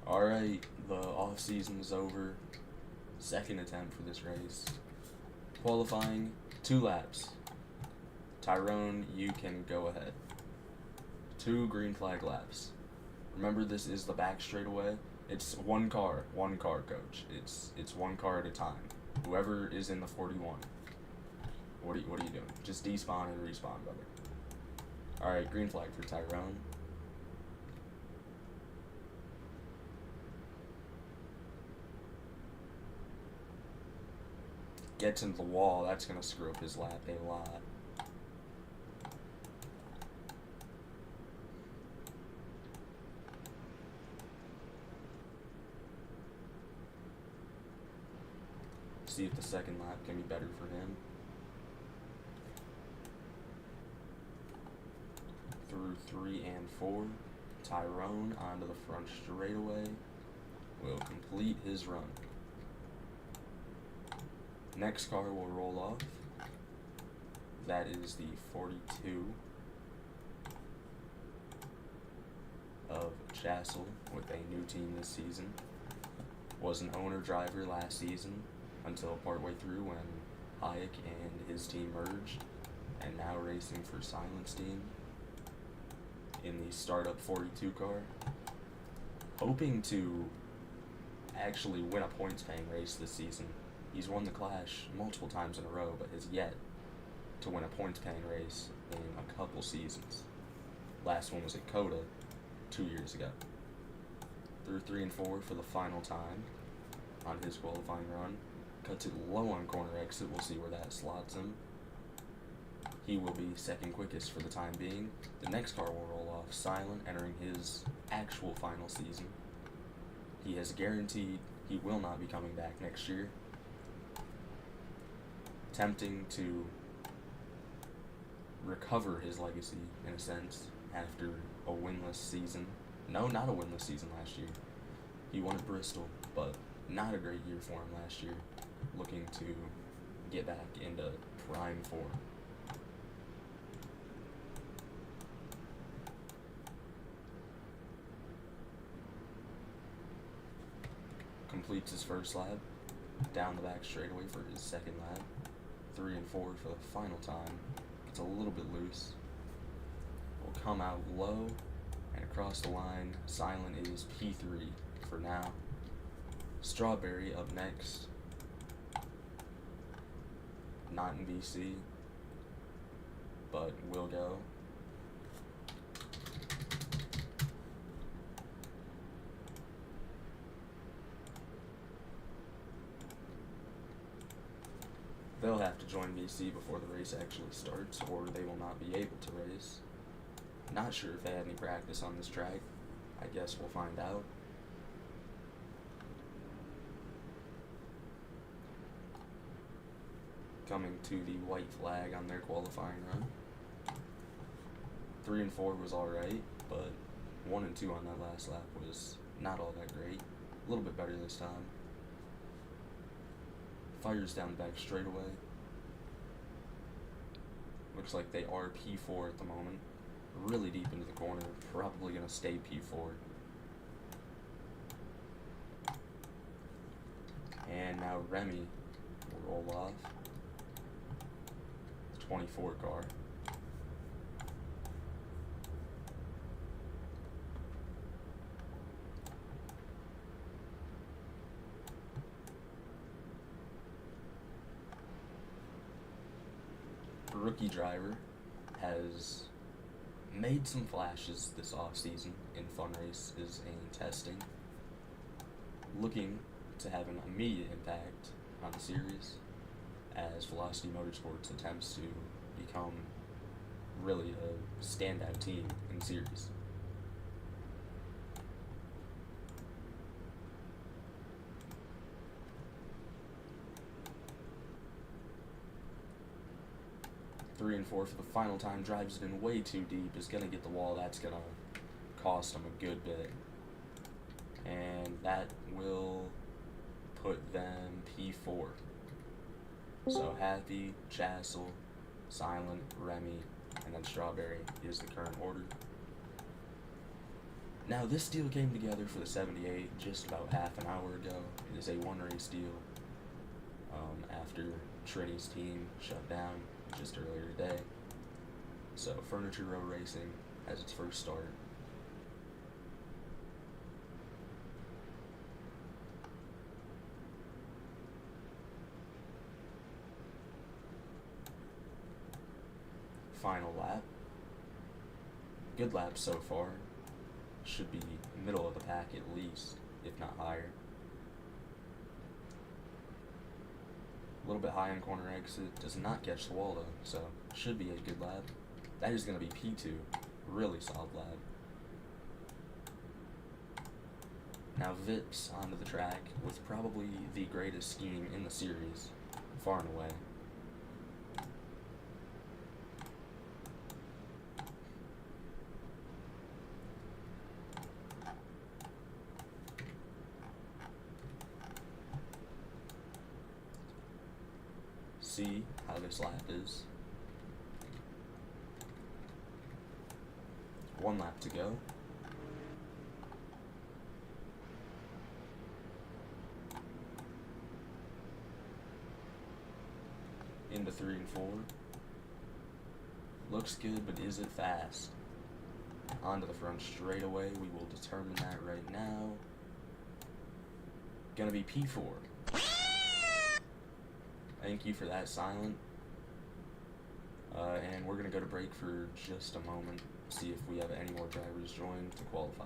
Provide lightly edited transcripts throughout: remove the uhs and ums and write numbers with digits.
Alright, the off season is over. Second attempt for this race. Qualifying, 2 laps. Tyrone, you can go ahead. 2 green flag laps. Remember, this is the back straightaway. It's one car, coach. It's one car at a time. Whoever is in the 41. What are you doing? Just despawn and respawn, brother. Alright, green flag for Tyrone. Gets into the wall, that's gonna screw up his lap a lot. See if the second lap can be better for him. Through 3 and 4, Tyrone onto the front straightaway will complete his run. Next car will roll off. That is the 42 of Chassel with a new team this season. Was an owner driver last season until partway through when Hayek and his team merged, and now racing for Silent's team in the startup 42 car. Hoping to actually win a points paying race this season. He's won the Clash multiple times in a row, but has yet to win a points-paying race in a couple seasons. Last one was at Coda 2 years ago. Through 3 and 4 for the final time on his qualifying run. Cuts it low on corner exit. We'll see where that slots him. He will be second quickest for the time being. The next car will roll off. Silent, entering his actual final season. He has guaranteed he will not be coming back next year. Attempting to recover his legacy, in a sense, after a winless season. No, not a winless season last year. He won at Bristol, but not a great year for him last year. Looking to get back into prime form. Completes his first lap. Down the back straightaway for his second lap. 3 and 4 for the final time. Gets a little bit loose. Will come out low and across the line. Silent is P3 for now. Strawberry up next. Not in BC, but will go. They'll have to join BC before the race actually starts, or they will not be able to race. Not sure if they had any practice on this track. I guess we'll find out. Coming to the white flag on their qualifying run. 3 and 4 was alright, but 1 and 2 on that last lap was not all that great. A little bit better this time. Fires down the back straightaway. Looks like they are P4 at the moment. Really deep into the corner. Probably going to stay P4. And now Remy will roll off. The 24 car. Rookie driver has made some flashes this offseason in fun races and testing, looking to have an immediate impact on the series as Velocity Motorsports attempts to become really a standout team in the series. Three and 4 for the final time, drives it in way too deep, is going to get the wall. That's going to cost him a good bit. And that will put them P4. So Happy, Chassel, Silent, Remy, and then Strawberry is the current order. Now this deal came together for the 78 just about half an hour ago. It is a one-race deal after Trini's team shut down just earlier today. So Furniture Row Racing has its first start. Final lap. Good lap so far. Should be middle of the pack at least, if not higher. A little bit high on corner exit, does not catch the wall though, so should be a good lap. That is going to be P2, really solid lap. Now Vips onto the track with probably the greatest scheme in the series, far and away. See how this lap is. One lap to go. Into 3 and 4. Looks good, but is it fast? Onto the front straightaway. We will determine that right now. Gonna be P4. Thank you for that, Silent. And we're going to go to break for just a moment, see if we have any more drivers join to qualify.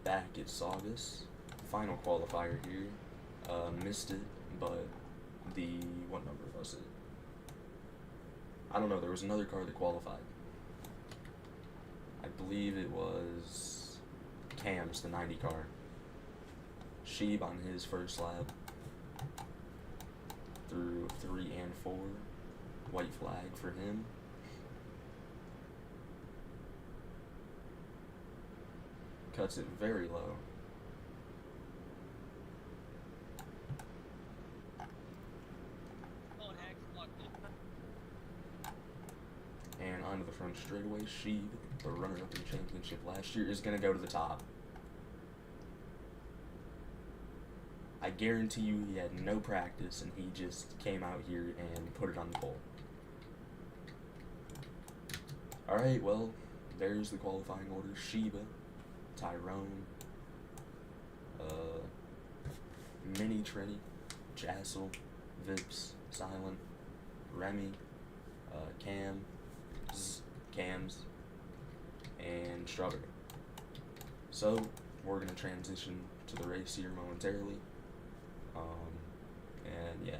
back at Saugus. Final qualifier here. Missed it, but what number was it? I don't know, there was another car that qualified. I believe it was Cam's, the 90 car. Sheeb on his first lap through 3 and 4. White flag for him. Cuts it very low. And onto the front straightaway. Sheeb, the runner-up in the championship last year, is going to go to the top. I guarantee you he had no practice and he just came out here and put it on the pole. Alright, well, there's the qualifying order. Sheba, Tyrone, Mini Trini, Jassel, Vips, Silent, Remy, Cams, and Strawberry. So, we're going to transition to the race here momentarily. And yeah.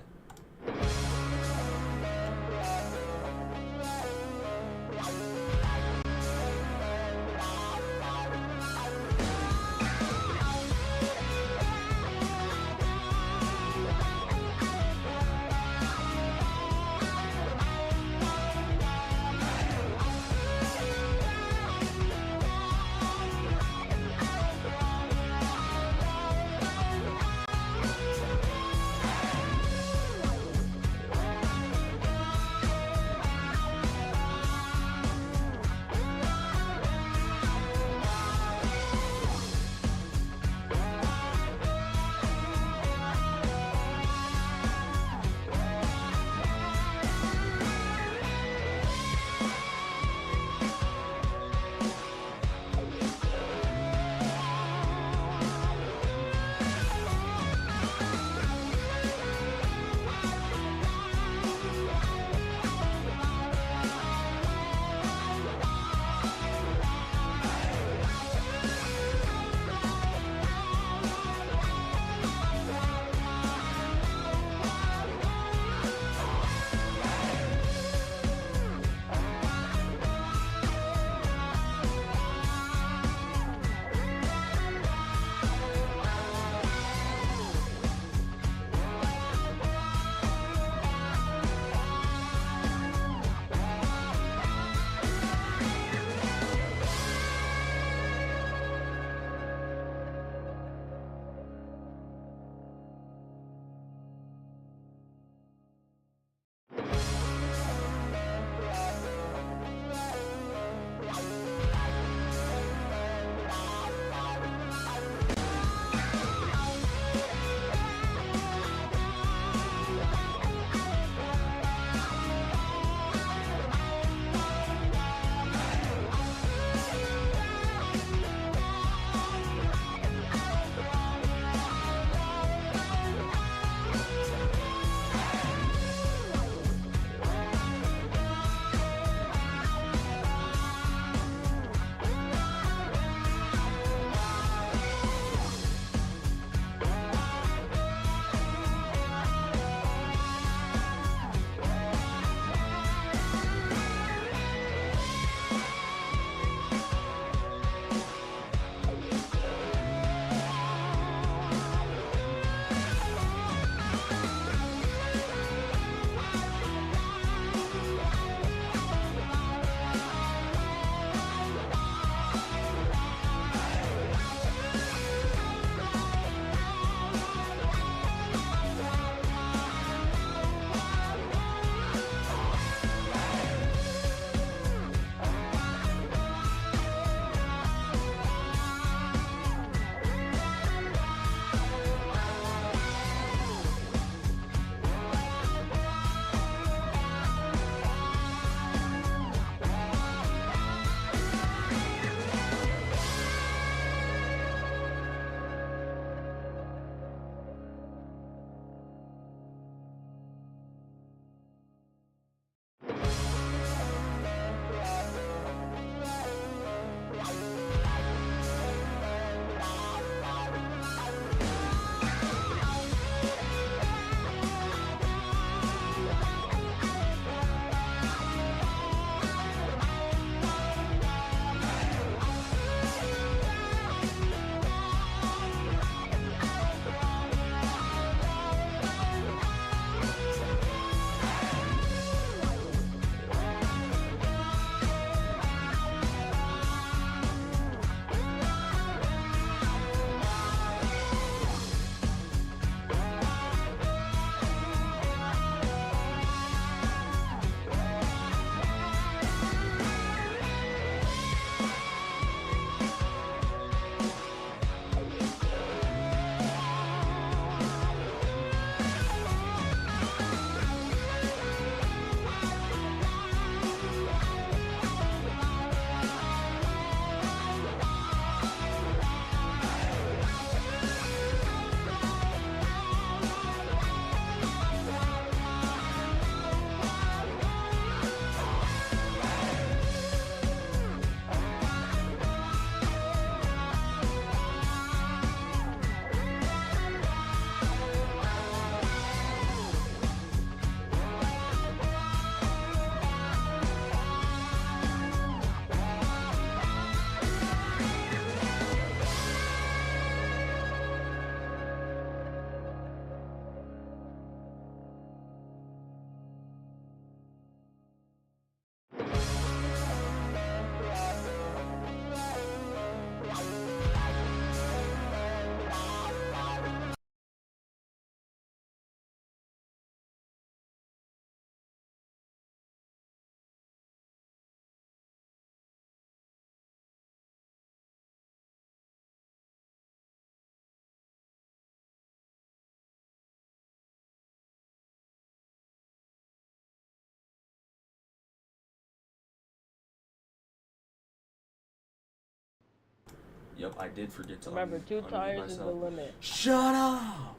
Yep, I did forget to Remember, 2 unmute tires is the myself. limit. Shut up!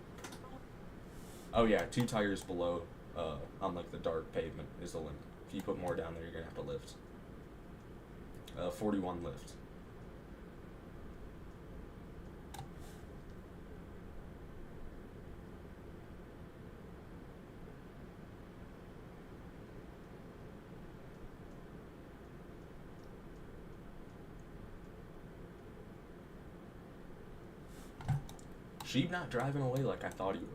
Oh yeah, 2 tires below, on like the dark pavement is the limit. If you put more down there, you're gonna have to lift. 41 lift. Sheep not driving away like I thought he would.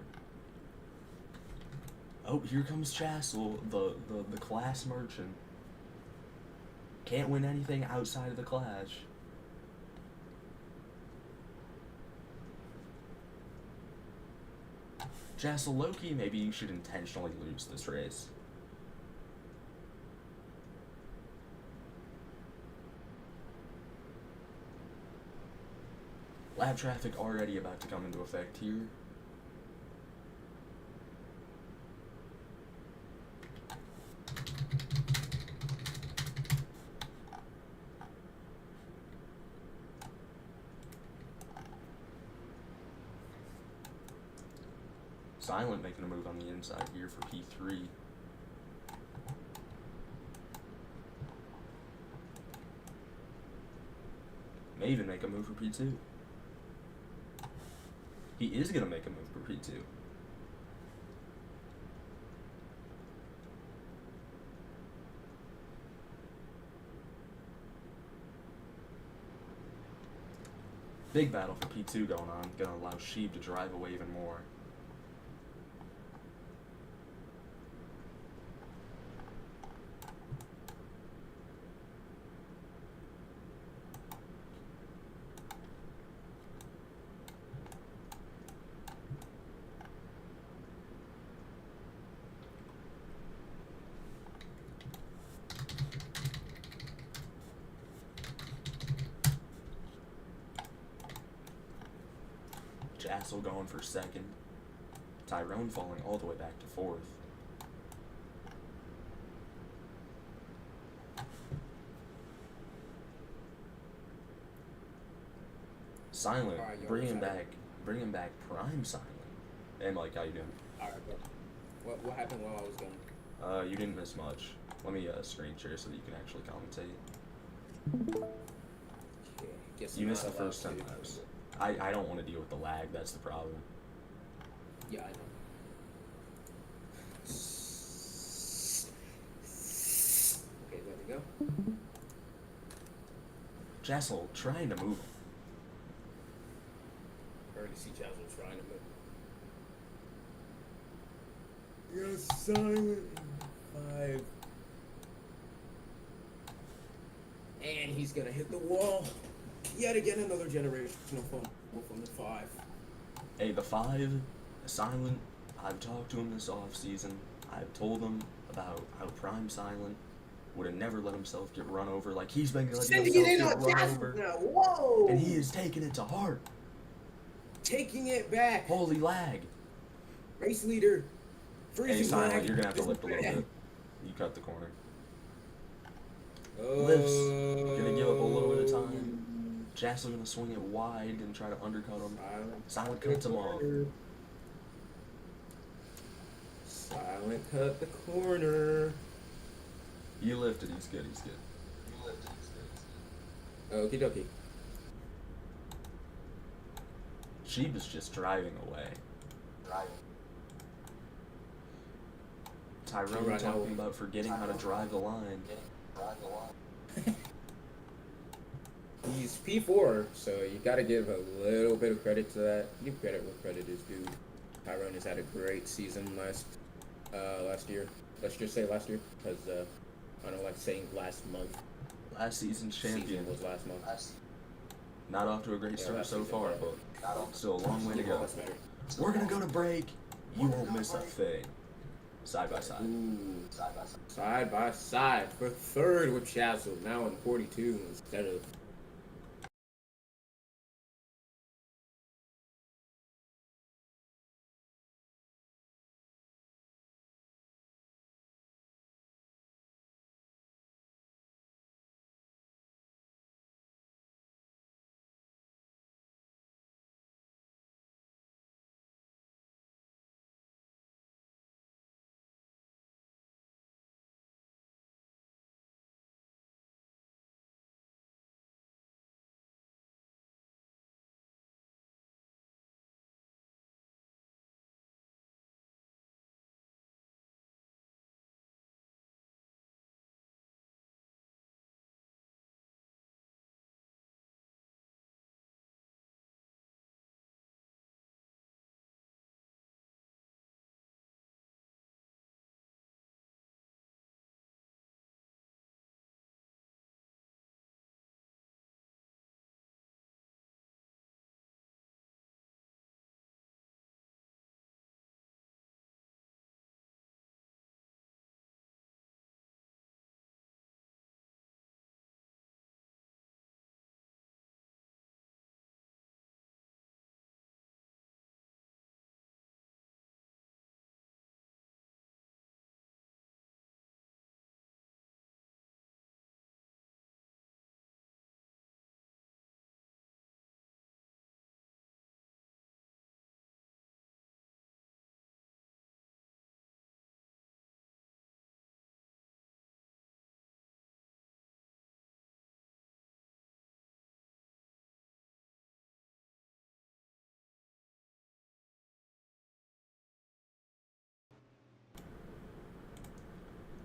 Oh, here comes Chassel, the class merchant. Can't win anything outside of the clash. Chassel, Loki, maybe you should intentionally lose this race. Lab traffic already about to come into effect here. Silent making a move on the inside here for P3. May even make a move for P2. He is going to make a move for P2. Big battle for P2 going on. Going to allow Sheep to drive away even more. Jassel going for second. Tyrone falling all the way back to fourth. Silent, Alright, bringing back Prime Silent. Hey Mike, how you doing? Alright, bro. What happened while I was gone? You didn't miss much. Let me screen share so that you can actually commentate. Okay, guess You I'm missed the not allowed first 10 to. laps. I don't want to deal with the lag, that's the problem. Yeah, I know. Okay, there we go. Jassel trying to move him. I already see Jasmine trying to move. You're silent. 5. And he's gonna hit the wall. Yet again, another generational fumble from the 5. Hey, the 5, Silent, I've talked to him this off season. I've told him about how Prime Silent would have never let himself get run over like he's been letting Sending himself it in get on run Jasmine over. now. Whoa! And he is taking it to heart. Taking it back. Holy lag. Race leader. Freezing Hey, Silent, lag. you're going to have to lift a little bit. You cut the corner. Oh. Lifts. Gonna give up a little bit of time. Jassel gonna swing it wide and try to undercut him. Silent cuts him off. Silent cut the corner. You lifted, he's good, he's good. Okie dokie. Sheep is just driving away. Tyrone Right talking now. about forgetting how to drive the line. He's P4, so you gotta give a little bit of credit to that. Give credit where credit is due. Tyrone has had a great season last year. Let's just say last year, because I don't like saying last month. Last season's champion. Season was last month. Not off to a great start last so season, far, yeah. but still a long way to go. That's better. We're gonna go to break. You won't miss a thing. Side by side. Ooh. Side by side for third with Chassel, now in 42 instead of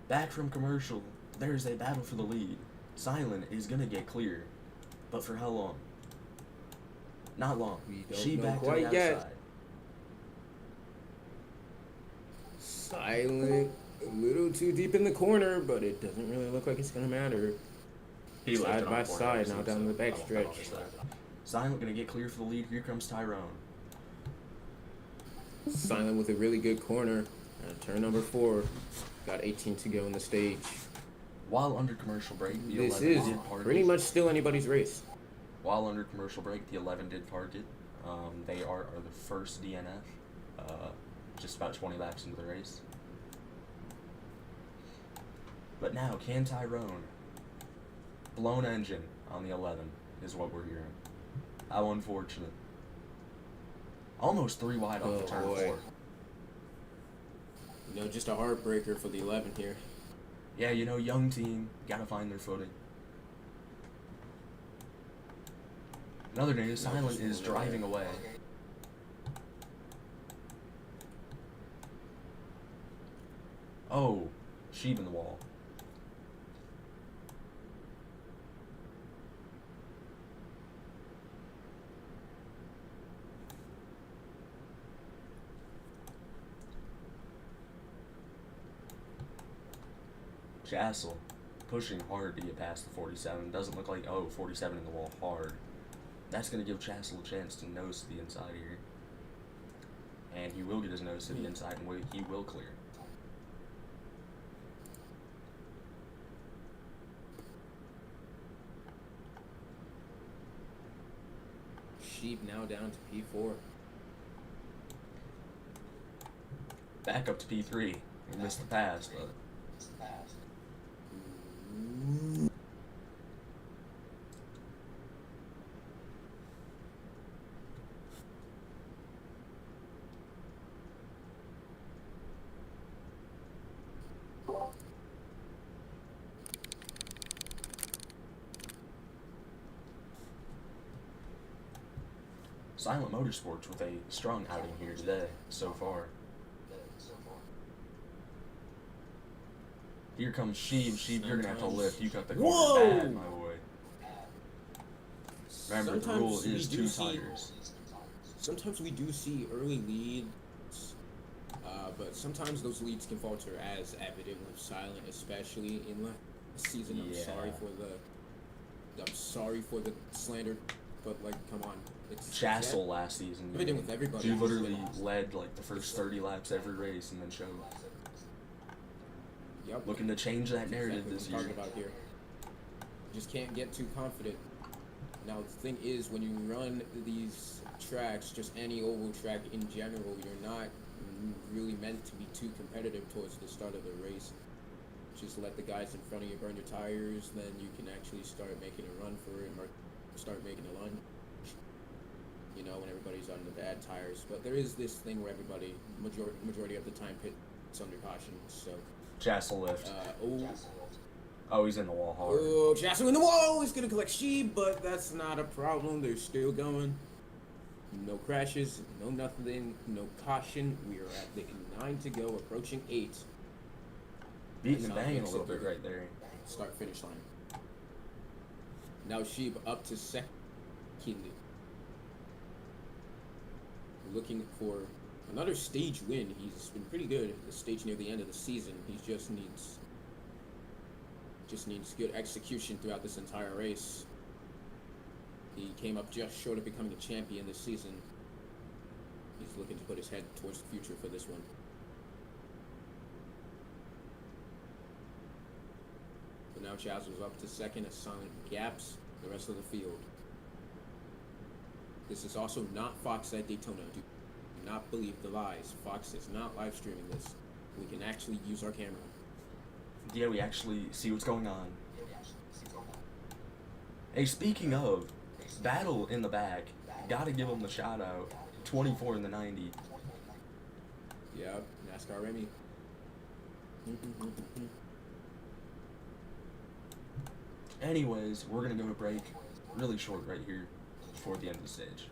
Back from commercial, there's a battle for the lead. Silent is gonna get clear, but for how long? Not long. We don't She know back to the quite outside. yet. Silent, a little too deep in the corner, but it doesn't really look like it's gonna matter. He left Side it on by the corner, side, so now down the back I won't stretch. miss that. Silent gonna get clear for the lead. Here comes Tyrone. Silent with a really good corner. Turn number 4. Got 18 to go in the stage. While under commercial break, the This 11 is did park pretty it. much still anybody's race. While under commercial break, the 11 did park it. They are the first DNF, just about 20 laps into the race. But now, can Tyrone? Blown engine on the 11 is what we're hearing. How unfortunate. Almost 3 wide off the turn 4. You know, just a heartbreaker for the 11 here. Yeah, you know, young team, gotta find their footing. Another news, Silent is driving away. Oh, sheep in the wall. Jassel pushing hard to get past the 47. Doesn't look like, 47 in the wall hard. That's going to give Jassel a chance to nose to the inside here. And he will get his nose to the inside, and he will clear. Sheep now down to P4. Back up to P3. We missed the pass, but... Silent Motorsports with a strong outing here today, so far. Here comes Sheeb. Sheeb, you're going to have to lift. You cut the corner bad, my boy. Remember, the rule is 2 tires. Sometimes we do see early leads, but sometimes those leads can falter, as evident with Silent, especially in last season. I'm sorry for the slander, but like, come on. Jassel last season. Evident with everybody. He literally led like the first 30 laps every race and then showed. Yep. Looking to change that narrative this year. Talking about here. Just can't get too confident. Now the thing is, when you run these tracks, just any oval track in general, you're not really meant to be too competitive towards the start of the race. Just let the guys in front of you burn your tires, then you can actually start making a run for it, or start making a lunge. You know, when everybody's on the bad tires. But there is this thing where everybody, majority of the time, pits under caution. So. Jassel lift. He's in the wall hard. Oh, Jassel in the wall! He's gonna collect sheep, but that's not a problem. They're still going. No crashes, no nothing, no caution. We are at the 9 to go, approaching 8. Beating and banging a little bit right there. Start finish line. Now Sheep up to second. Looking for another stage win. He's been pretty good at the stage near the end of the season. He just needs good execution throughout this entire race. He came up just short of becoming a champion this season. He's looking to put his head towards the future for this one. But now Chazzel's up to second as Silent gaps the rest of the field. This is also not Fox at Daytona. Do not believe the lies. Fox is not live streaming this. We can actually use our camera. Yeah, we actually see what's going on. Hey, speaking of, battle in the back. Gotta give him the shout out. 24 in the 90. Yep, NASCAR Remy. Anyways, we're gonna go to break really short right here before the end of the stage.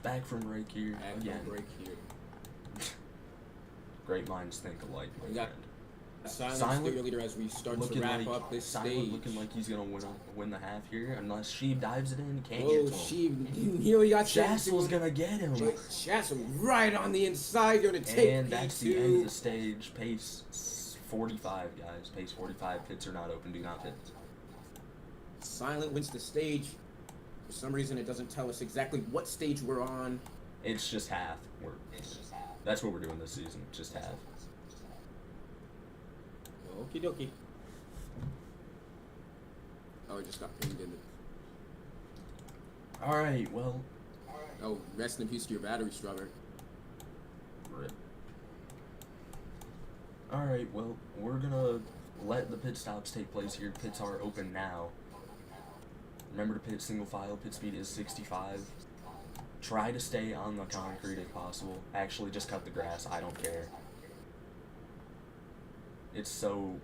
Back from break here. Back again. from break here. Great minds think alike, my We got friend. Silent still your leader as we start to wrap up this Silent stage. looking like he's gonna win the half here, unless Sheeb dives it in. Can't Oh, get to him. Sheeb nearly got Jassel's gonna get him. But Jassel right on the inside, going to take And that's the end of P2. the stage. Pace 45, guys. Pace 45. Pits are not open. Do not pit. Silent wins the stage. For some reason, it doesn't tell us exactly what stage we're on. It's just half. That's what we're doing this season. Just half. Okie dokie. Oh, it just got pinged in. Alright, well. Oh, rest in peace to your battery, Strawberry. Rip. Alright, well, we're gonna let the pit stops take place here. Pits are open now. Remember to pit single file. Pit speed is 65. Try to stay on the concrete if possible. Actually, just cut the grass. I don't care. It's so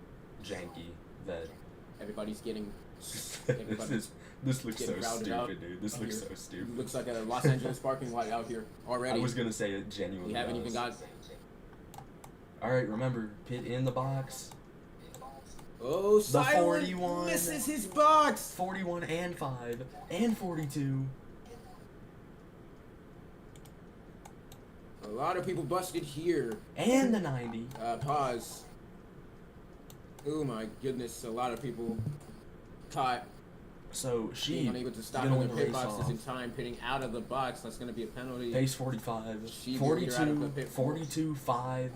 janky that Everybody's getting. this looks so getting routed out stupid, dude. This looks so stupid. Looks like a Los Angeles parking lot out here already. I was gonna say it genuinely. We haven't even got. Alright, remember, pit in the box. Oh, Silent 41 misses his box. 41 and 5 and 42. A lot of people busted here. And the 90. Pause. Oh my goodness, a lot of people caught So being she unable to stop gonna in win the the pit race boxes off. in time, pitting out of the box. That's going to be a penalty. Pace 45. She will get out of the 42. pit 42 5.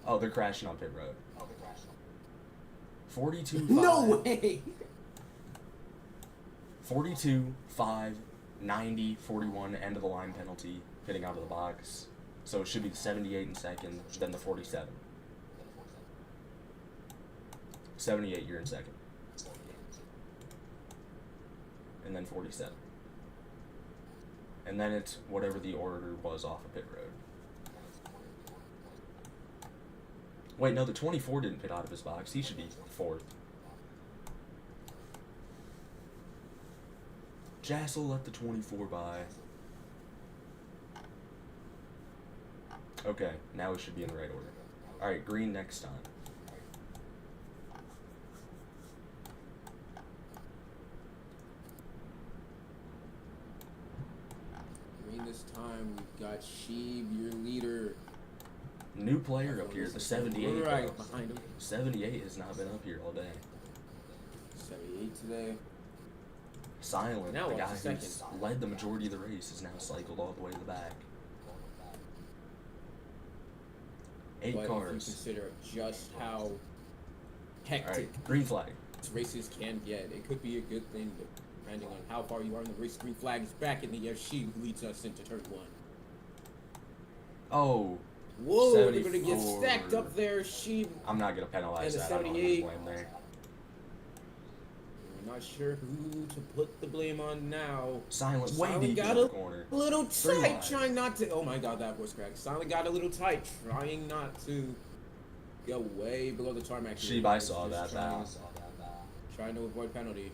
Oh, they're crashing on pit road. 42 5. No way! 42 5 90 41 end of the line penalty, pitting out of the box. So it should be the 78 in second, then the 47. 78, you're in second. And then 47. And then it's whatever the order was off of pit road. Wait, no, the 24 didn't pit out of his box. He should be fourth. Jassel let the 24 by. Okay, now we should be in the right order. Alright, green next time. Green this time, we've got Sheeb, your leader. New player up here, the 78. Right though. behind him. 78 has not been up here all day. 78 today. Silent, Now the up guy to who's second. led the majority of the race, is now cycled all the way to the back. 8 But if you cars. consider just how hectic Alright, green flag. races can get, it could be a good thing, depending on how far you are in the race. Green flag is back in the air. She leads us into turn 1. Oh, Whoa, they're gonna get 74. stacked up there. She. I'm not going to penalize And the that. I don't have 78. blame there. We're not sure who to put the blame on now. Silent, way Silent deep in got the a corner. little Three tight, wide. trying not to. Oh my god, that was cracked. Silent got a little tight, trying not to go way below the tarmac. Sheeb, I saw that. Trying to avoid penalty.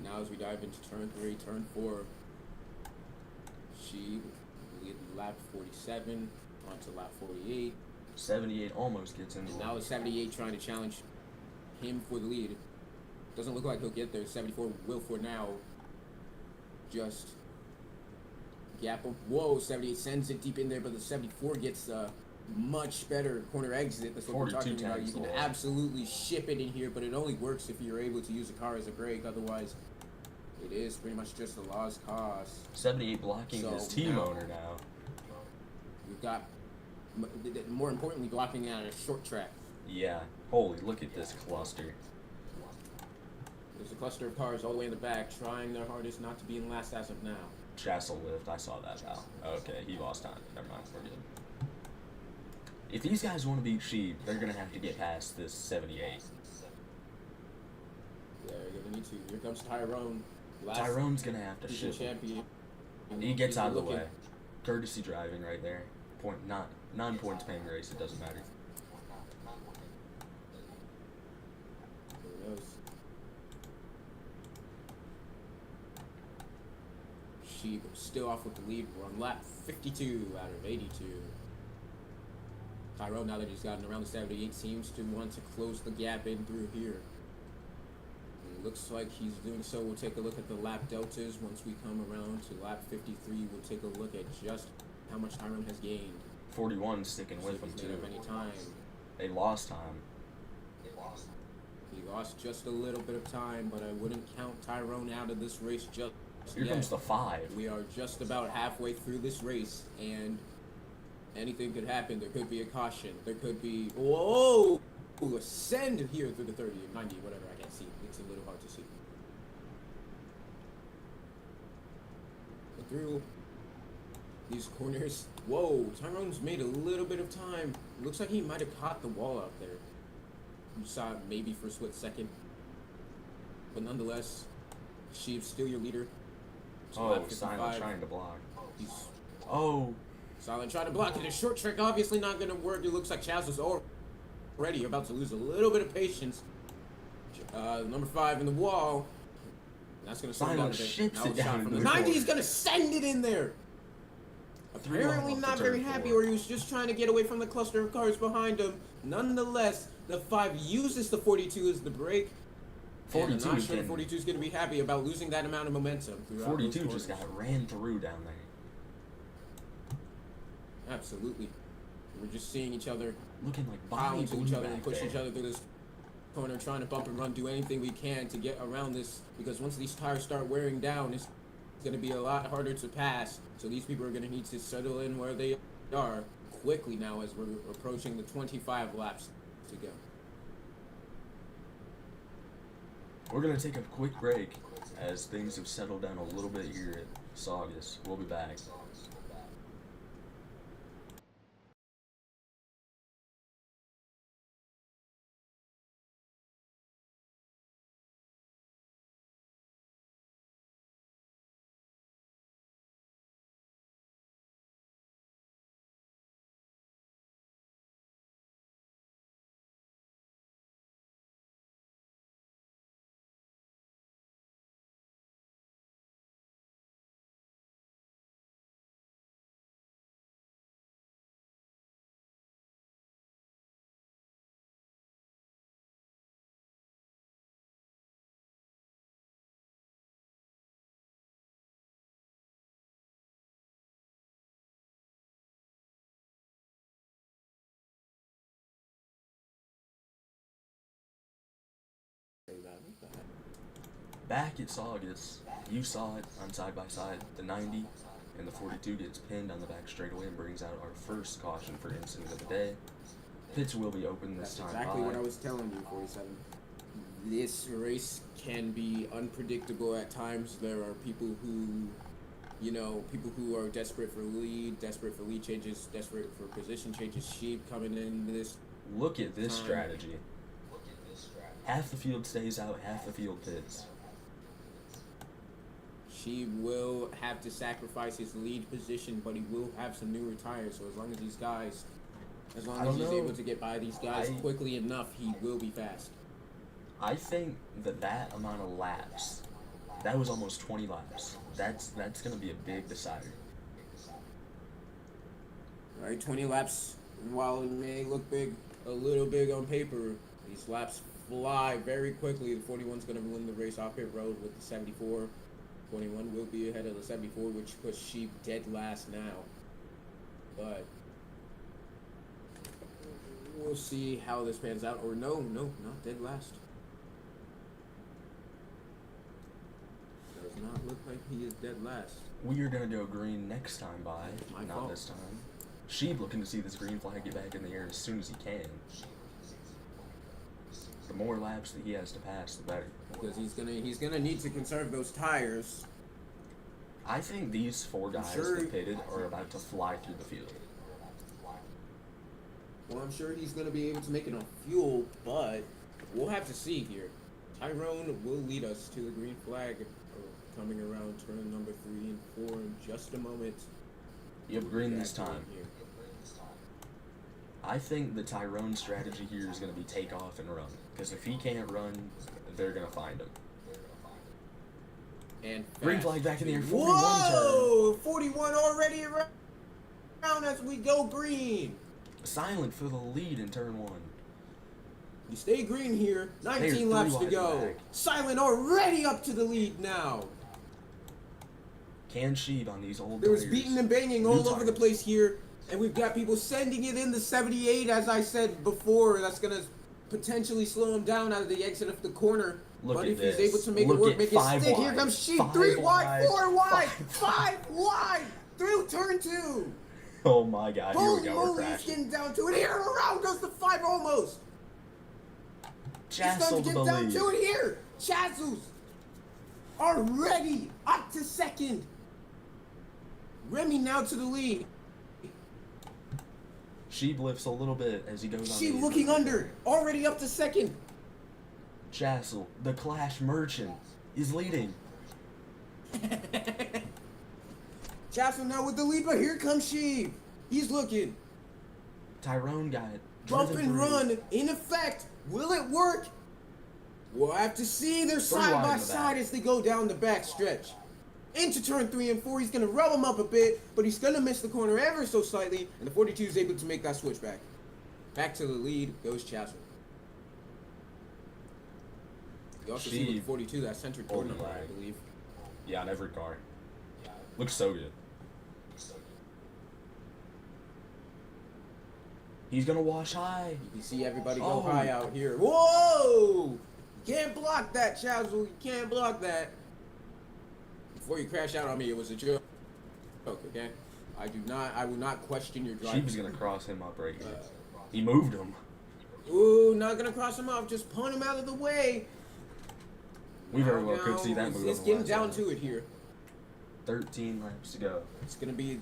Now as we dive into turn 3, turn 4, Sheeb lead lap 47 onto lap 48. 78 almost gets in. And now is 78 trying to challenge him for the lead. Doesn't look like he'll get there. 74 will for now. Just gap him. Whoa, 78 sends it deep in there, but the 74 gets a much better corner exit. That's what we're 42 talking about. You tags can the wall. absolutely ship it in here, but it only works if you're able to use a car as a brake. Otherwise, it is pretty much just a lost cause. 78 blocking So his team now- owner now. We've got, more importantly, blocking out a short track. Yeah. Holy, look at this cluster. There's a cluster of cars all the way in the back trying their hardest not to be in last as of now. Jassel lived. I saw that, Val. Okay, he lost time. Never mind. We're good. If these guys want to beat Sheeb, they're going to have to get past this 78. They're gonna need to. Here comes Tyrone. Tyrone's going to have to season ship. champion. He gets out of the Looking- way. Courtesy driving right there. Point not 9 points paying race. It doesn't matter. Who knows? Sheep still off with the lead. We're on lap 52 out of 82. Tyrone, now that he's gotten around the 78, seems to want to close the gap in through here. It looks like he's doing so. We'll take a look at the lap deltas. Once we come around to lap 53, we'll take a look at just how much Tyrone has gained. 41 sticking with him too. Any time. They lost time. He lost just a little bit of time, but I wouldn't count Tyrone out of this race just Here yet. comes the 5. We are just about halfway through this race, and anything could happen. There could be a caution. There could be... Whoa! Ooh, ascend here through the 30 or 90, whatever. I can't see. It's a little hard to see. But through these corners... Whoa! Tyrone's made a little bit of time. Looks like he might have caught the wall out there. You saw it maybe for a split second. But nonetheless, Sheep's still your leader. Oh, Silent trying to block. He's... Oh! Silent trying to block it. A short trick obviously not going to work. It looks like Chaz is already about to lose a little bit of patience. Number 5 in the wall. That's going to slow down a bit. Ships it down from the 90. He's going to send it in there. Apparently not very happy, or he was just trying to get away from the cluster of cars behind him. Nonetheless, the 5 uses the 42 as the brake. 42 I'm not sure 42 is going to be happy about losing that amount of momentum. 42 just got ran through down there. Absolutely. We're just seeing each other looking like pile into each other and push there. each other through this corner, trying to bump and run, do anything we can to get around this, because once these tires start wearing down, it's going to be a lot harder to pass. So these people are going to need to settle in where they are quickly now as we're approaching the 25 laps to go. We're going to take a quick break as things have settled down a little bit here at Saugus. We'll be back. Back at Saugus, you saw it on side by side. The 90 and the 42 gets pinned on the back straightaway and brings out our first caution for incident of the day. Pits will be open this time. Exactly what I was telling you, 47. This race can be unpredictable at times. There are people who, people who are desperate for lead changes, desperate for position changes. Sheep coming in this. Look at this strategy. Half the field stays out, half the field pits. She will have to sacrifice his lead position, but he will have some newer tires. So as long as he's able to get by these guys quickly enough, he will be fast. I think that amount of laps, that was almost 20 laps. That's going to be a big decider. All right, 20 laps. While it may look a little big on paper, these laps fly very quickly. The 41's going to win the race off pit road with the 74. 21 will be ahead of the 74, which puts Sheep dead last now. But we'll see how this pans out. Or no, not dead last. Does not look like he is dead last. We are going to go green next time by, My not fault. this time. Sheep looking to see this green flag get back in the air as soon as he can. The more laps that he has to pass, the better. Because he's gonna need to conserve those tires. I think these 4 guys that pitted are about to fly through the field. Well, I'm sure he's gonna be able to make it on fuel, but we'll have to see here. Tyrone will lead us to the green flag coming around turn number 3 and 4 in just a moment. You have green this time. I think the Tyrone strategy here is going to be take off and run. Because if he can't run, they're going to find him. And fast. Green flag back in the air. 41 Whoa! 41 already around as we go green. Silent for the lead in turn 1. You stay green here. 19 They're laps to go. back. Silent already up to the lead now. Can Sheeb on these old There was tires. beating and banging New all tires. over the place here. And we've got people sending it in the 78, as I said before. That's going to potentially slow him down out of the exit of the corner. Look but at if this. he's able to make Look it work, at make it 5 stick. Here wide. comes Sheep. 5 3 wide, wide. 4 wide, 5 5 wide. Through turn 2. Oh my god, here we Boom, go, we're Mooney's crashing. getting down to it. Here, around goes the 5 almost. He's Chassel starting to to the get down lead. to it here. Chazzles already up to second. Remy now to the lead. Sheeb lifts a little bit as he goes on. She the looking inside. under, already up to second. Chassel, the Clash Merchant, is leading. Chassel now with the lead, but here comes Sheeb. He's looking. Tyrone got it. Bump driven and through. run in effect. Will it work? We'll have to see. They're side wide by in the side back. as they go down the back stretch. Into turn 3 and 4, he's going to rub him up a bit, but he's going to miss the corner ever so slightly, and the 42 is able to make that switch back. Back to the lead goes Chassel. You also see with the 42 that centered corner, Old flag. I believe. Yeah, on every car. Looks so good. He's gonna wash high. You see everybody go Oh. high out here. Whoa! You can't block that, Chazzle. You can't block that. Before you crash out on me, it was a joke. Okay? I will not question your driving. Sheeb's gonna cross him up right here. He moved him. Ooh, not gonna cross him off. Just punt him out of the way. We very Now, well could see that move. It's on the getting last down lap. to it here. 13 laps to go. It's gonna be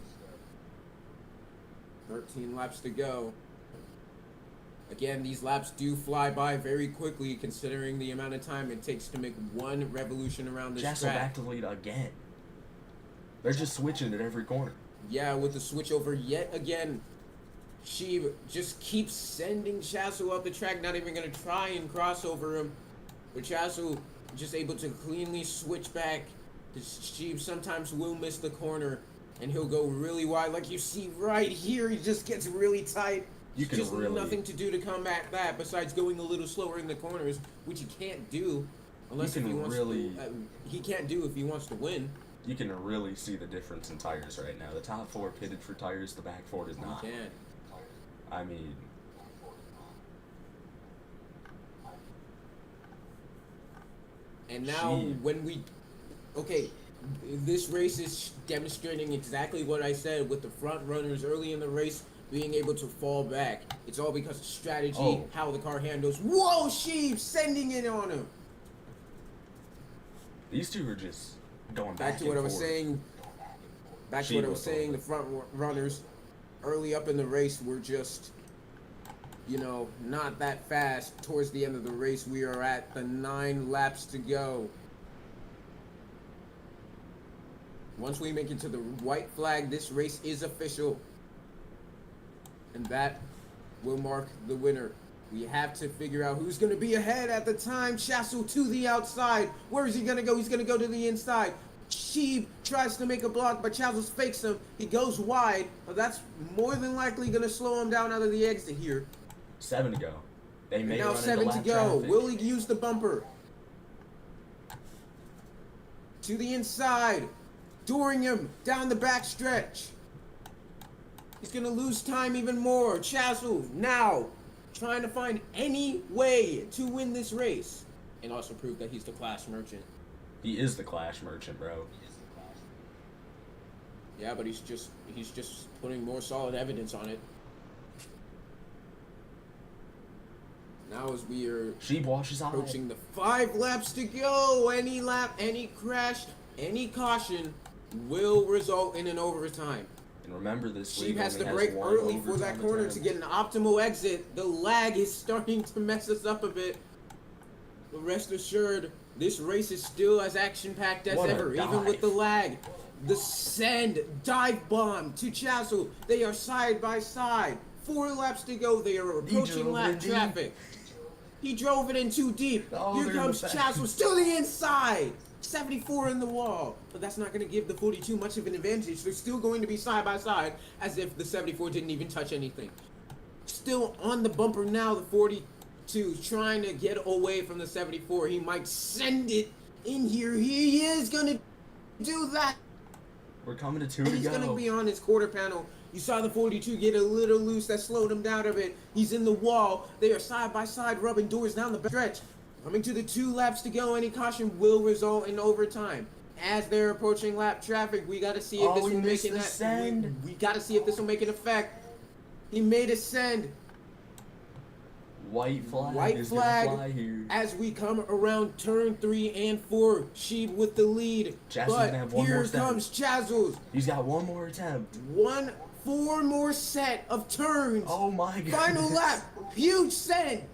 13 laps to go. Again, these laps do fly by very quickly considering the amount of time it takes to make one revolution around this Chassel track. back to lead again. They're just switching at every corner. Yeah, with the switch over yet again. She just keeps sending Chassel up the track, not even going to try and cross over him. But Chassel just able to cleanly switch back. She sometimes will miss the corner, and he'll go really wide. Like you see right here, he just gets really tight. You can just really nothing to do to combat that besides going a little slower in the corners, which he can't do unless You if he can wants really- to. He can't do if he wants to win. You can really see the difference in tires right now. The top 4 pitted for tires, the back 4 does He not. can't. I mean, And now Gee. when we, okay, this race is demonstrating exactly what I said with the front runners early in the race being able to fall back. It's all because of strategy, Oh. how the car handles. Whoa, Sheep sending it on him. these two are just going Back to what I was saying. Back to Sheep what I was was saying. over. The front runners early up in the race were just, you know, not that fast. Towards the end of the race, we are at the 9 laps to go. Once we make it to the white flag, this race is official. And that will mark the winner. We have to figure out who's going to be ahead at the time. Chassel to the outside. Where is he going to go? He's going to go to the inside. Sheeb tries to make a block, but Chassel fakes him. He goes wide, but that's more than likely going to slow him down out of the exit here. 7 to go. They may Now run 7 into to lap go. traffic. Will he use the bumper? To the inside. During him down the back stretch. He's going to lose time even more. Chassel now trying to find any way to win this race. And also prove that he's the class merchant. He is the Clash Merchant, bro. Yeah, but he's just putting more solid evidence on it. Now as we are Sheeb washes out. approaching the 5 laps to go, any lap, any crash, any caution will result in an overtime. And remember, this Sheep league has to only brake one early for overtime that corner attempt. to get an optimal exit. The lag is starting to mess us up a bit. But rest assured, this race is still as action-packed as What a ever, even with the dive. lag. The send dive bomb to Chassel. They are side by side. 4 laps to go. They are approaching drove lap in deep. traffic. He drove it in too deep. Oh, Here they're in comes the back. Chassel, still the inside. 74 in the wall. But that's not going to give the 42 much of an advantage. They're still going to be side by side as if the 74 didn't even touch anything. Still on the bumper now, the 42 trying to get away from the 74. He might send it in here. He is going to do that. We're coming to 2 And to he's go. going to be on his quarter panel. You saw the 42 get a little loose. That slowed him down a bit. He's in the wall. They are side by side rubbing doors down the stretch. Coming to the 2 laps to go. Any caution will result in overtime. As they're approaching lap traffic, we got to see if this will make an effect. We got to see if this will make an effect. He made a send. White flag White is flag gonna fly here. as we come around turn 3 and 4. Sheeb with the lead. Chazzle's But gonna have one here more step. comes Chazzles. He's got one more attempt. 4 more set of turns. Oh my god. Final lap. Huge send.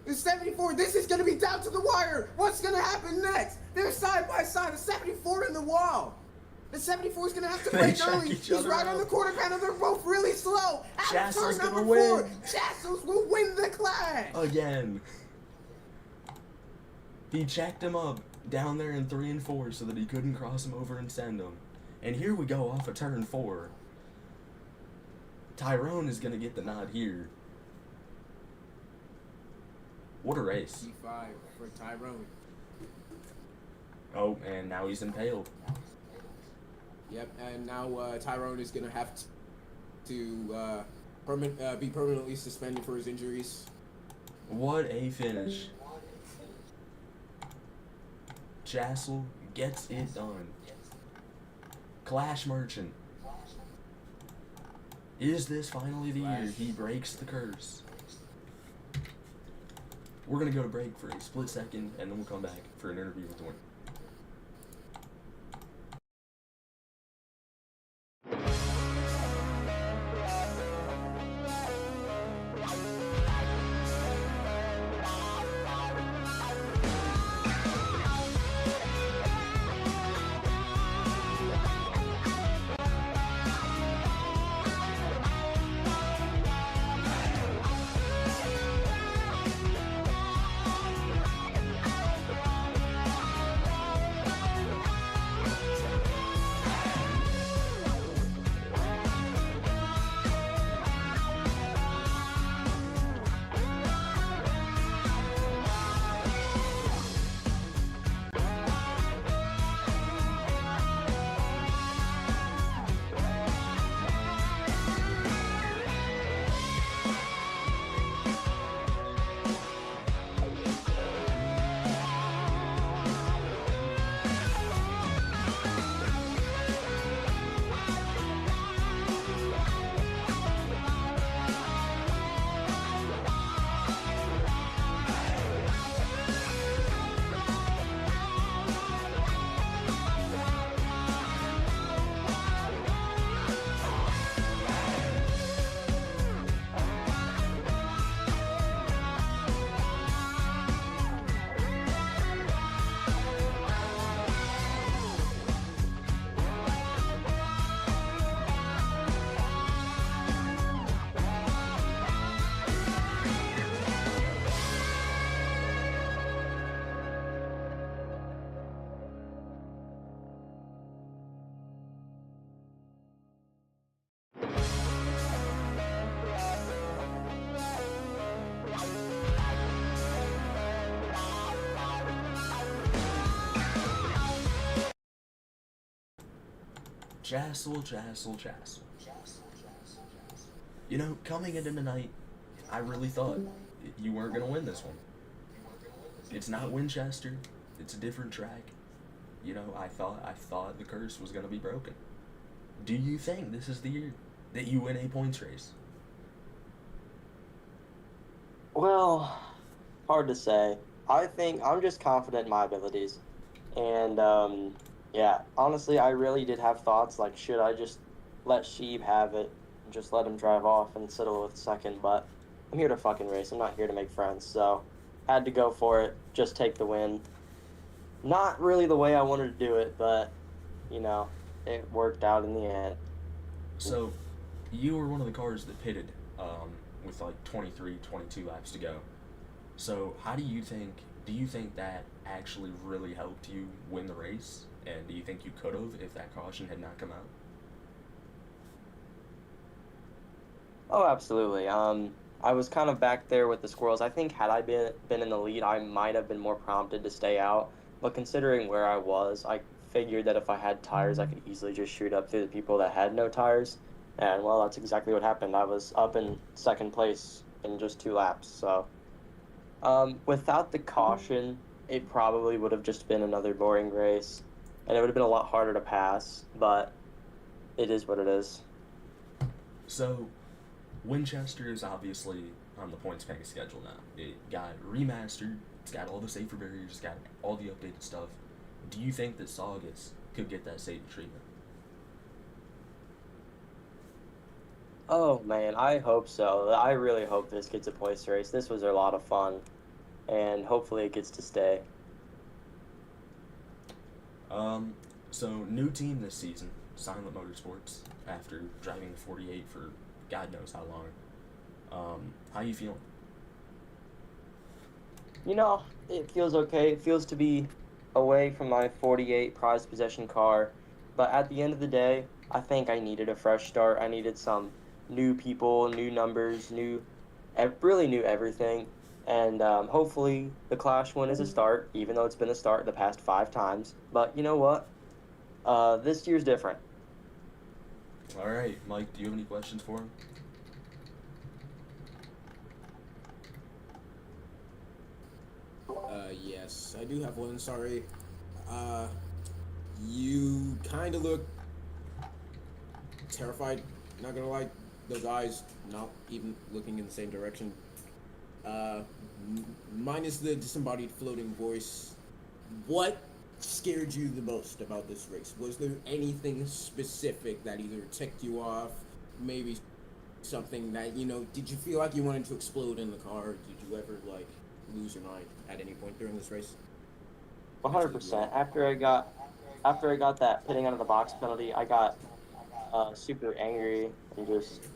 The 74. This is going to be down to the wire. What's going to happen next? They're side by side. The 74 in the wall. The 74 is going to have to They break check early. each He's other right on out. the quarter panel. They're both really slow. Out of Chazzle's turn gonna number 4. win. Chazzles will win the clash. Again. He checked him up down there in 3 and 4 so that he couldn't cross him over and send him. And here we go off of turn 4. Tyrone is going to get the nod here. What a race. P5 for Tyrone. Oh, and now he's impaled. Yep, and now Tyrone is going to have to be permanently suspended for his injuries. What a finish. Jassel gets it done. Clash Merchant. Is this finally the year he breaks the curse? We're going to go to break for a split second, and then we'll come back for an interview with the winner. Jassel. You know, coming into tonight, I really thought you weren't going to win this one. It's not Winchester. It's a different track. You know, I thought the curse was going to be broken. Do you think this is the year that you win a points race? Well, hard to say. I think I'm just confident in my abilities. And, yeah, honestly, I really did have thoughts, like, should I just let Sheeb have it and just let him drive off and settle with second? But I'm here to fucking race. I'm not here to make friends. So, had to go for it, just take the win. Not really the way I wanted to do it, but, you know, it worked out in the end. So, you were one of the cars that pitted with like 23, 22 laps to go. So, how do you think do you think that actually really helped you win the race? And do you think you could have if that caution had not come out? Oh, absolutely. I was kind of back there with the squirrels. I think had I been in the lead, I might have been more prompted to stay out. But considering where I was, I figured that if I had tires, I could easily just shoot up through the people that had no tires. And well, that's exactly what happened. I was up in second place in just 2 laps. So, without the caution, it probably would have just been another boring race, and it would have been a lot harder to pass. But it is what it is. So, Winchester is obviously on the points paying schedule now. It got remastered, it's got all the safer barriers, it's got all the updated stuff. Do you think that Saugus could get that same treatment? Oh man, I hope so. I really hope this gets a points race. This was a lot of fun, and hopefully it gets to stay. So new team this season, Silent Motorsports, after driving the 48 for God knows how long. How you feeling? You know, it feels okay. It feels to be away from my 48 prized possession car, but at the end of the day, I think I needed a fresh start. I needed some new people, new numbers, really new everything. And hopefully the Clash win is a start, even though it's been a start the past 5 times. But you know what? This year's different. All right, Mike, do you have any questions for him? Yes, I do have one. Sorry. You kind of look terrified. Not gonna lie, those eyes not even looking in the same direction. Minus the disembodied floating voice. What scared you the most about this race? Was there anything specific that either ticked you off? Maybe something that, did you feel like you wanted to explode in the car? Did you ever, lose your mind at any point during this race? 100%. After I got that pitting out of the box penalty, I got super angry and just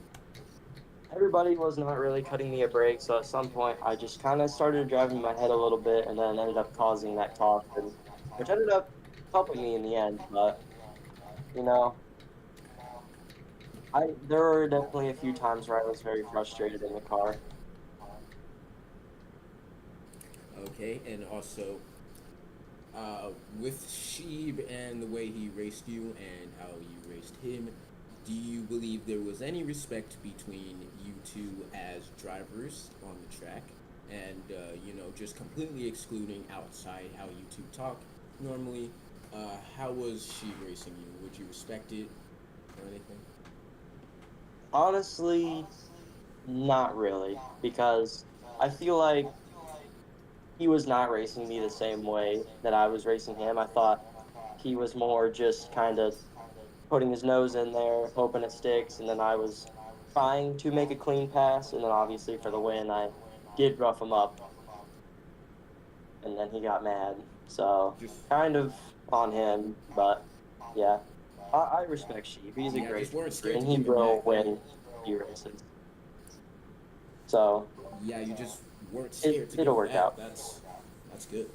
everybody was not really cutting me a break. So at some point, I just kind of started driving my head a little bit, and then ended up causing that caution, which ended up helping me in the end. But you know, there were definitely a few times where I was very frustrated in the car. Okay, and also, with Sheeb and the way he raced you and how you raced him, do you believe there was any respect between you two as drivers on the track? And, just completely excluding outside how you two talk normally, how was Sheeb racing you? Would you respect it or anything? Honestly, not really, because I feel like he was not racing me the same way that I was racing him. I thought he was more just kind of putting his nose in there, hoping it sticks, and then I was trying to make a clean pass, and then obviously for the win, I did rough him up, and then he got mad. So kind of on him, but yeah, I respect Sheep. He's a great driver, and he will win he races. So yeah, you just weren't scared to it'll work out. That's good.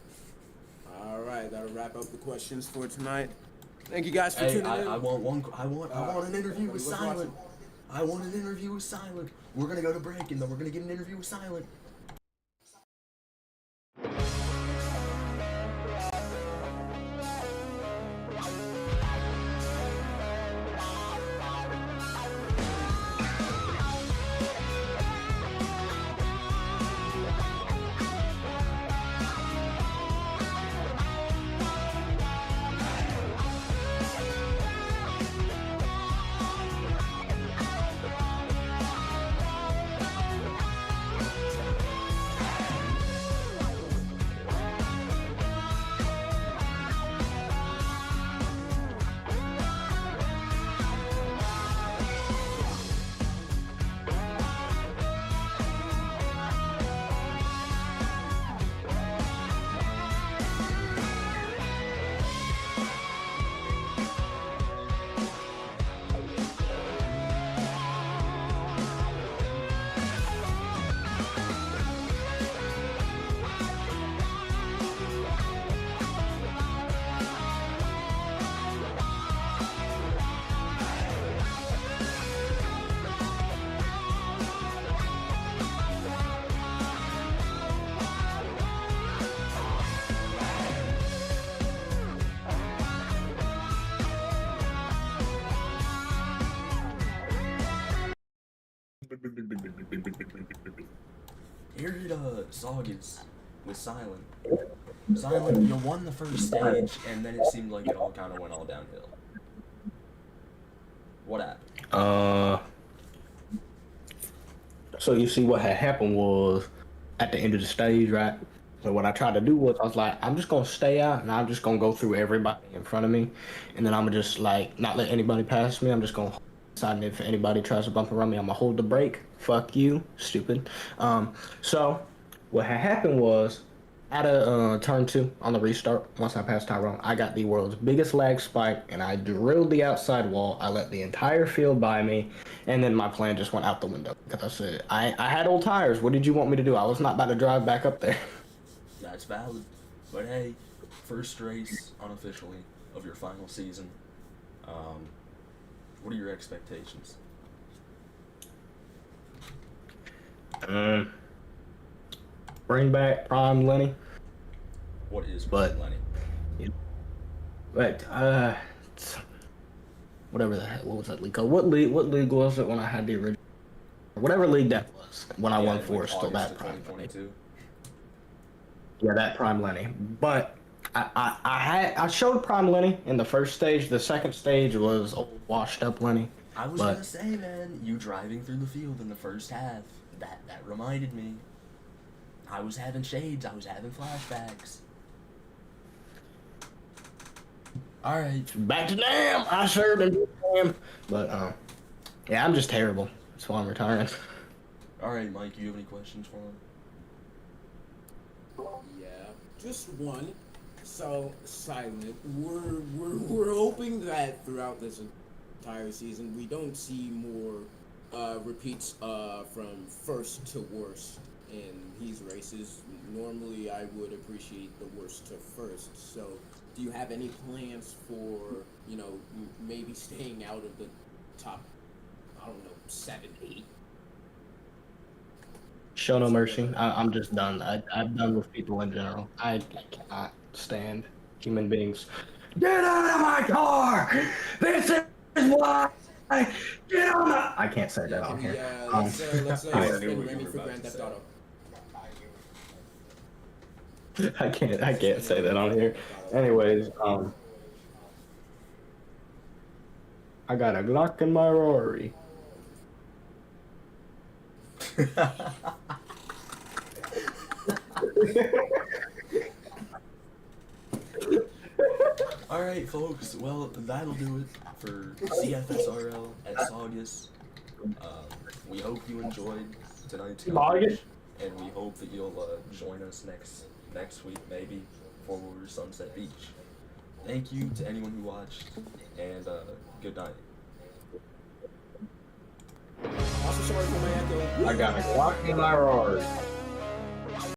All right, that'll wrap up the questions for tonight. Thank you guys for tuning in. I want an interview with Silent. I want an interview with Silent. We're gonna go to break and then we're gonna get an interview with Silent. Here at Saugus with Silent. Silent, you won the first stage, and then it seemed like it all kind of went all downhill. What happened? So you see what had happened was at the end of the stage, right? So what I tried to do was I was like, I'm just gonna stay out and I'm just gonna go through everybody in front of me, and then I'm gonna just like not let anybody pass me. I'm just gonna decide, and if anybody tries to bump around me, I'm gonna hold the brake. Fuck you, stupid. So what had happened was at a turn 2 on the restart, once I passed Tyrone, I got the world's biggest lag spike and I drilled the outside wall. I let the entire field by me, and then my plan just went out the window because I said, I had old tires. What did you want me to do? I was not about to drive back up there. That's valid. But hey, first race unofficially of your final season. What are your expectations? Bring back Prime Lenny. What is Prime Lenny? But whatever the hell, what was that league called? What league was it when I had the original? Whatever league that was when I won four, still that Prime Lenny. Yeah, that Prime Lenny. But I showed Prime Lenny in the first stage. The second stage was old washed up Lenny. I was gonna say, man, you driving through the field in the first half. That reminded me. I was having shades. I was having flashbacks. All right, back to damn. I sure been damn. But yeah, I'm just terrible. That's why I'm retiring. All right, Mike, you have any questions for him? Yeah, just one. So, Silent, we're hoping that throughout this entire season we don't see more repeats from first to worst in these races. Normally, I would appreciate the worst to first. So, do you have any plans for, maybe staying out of the top, I don't know, 7, 8? Show no mercy. I'm just done. I'm done with people in general. I cannot stand human beings. Get out of my car! This is why I get on the... I can't say that on here. Yeah, let's spin Remy for Grand Theft Auto. I can't say that on here. Anyways, I got a Glock in my Rory. Alright, folks, well, that'll do it for CFSRL at Saugus. We hope you enjoyed tonight's coverage, and we hope that you'll join us next week, maybe, for Sunset Beach. Thank you to anyone who watched, and good night. Also sorry for my echo. I got a Glock in my Rory.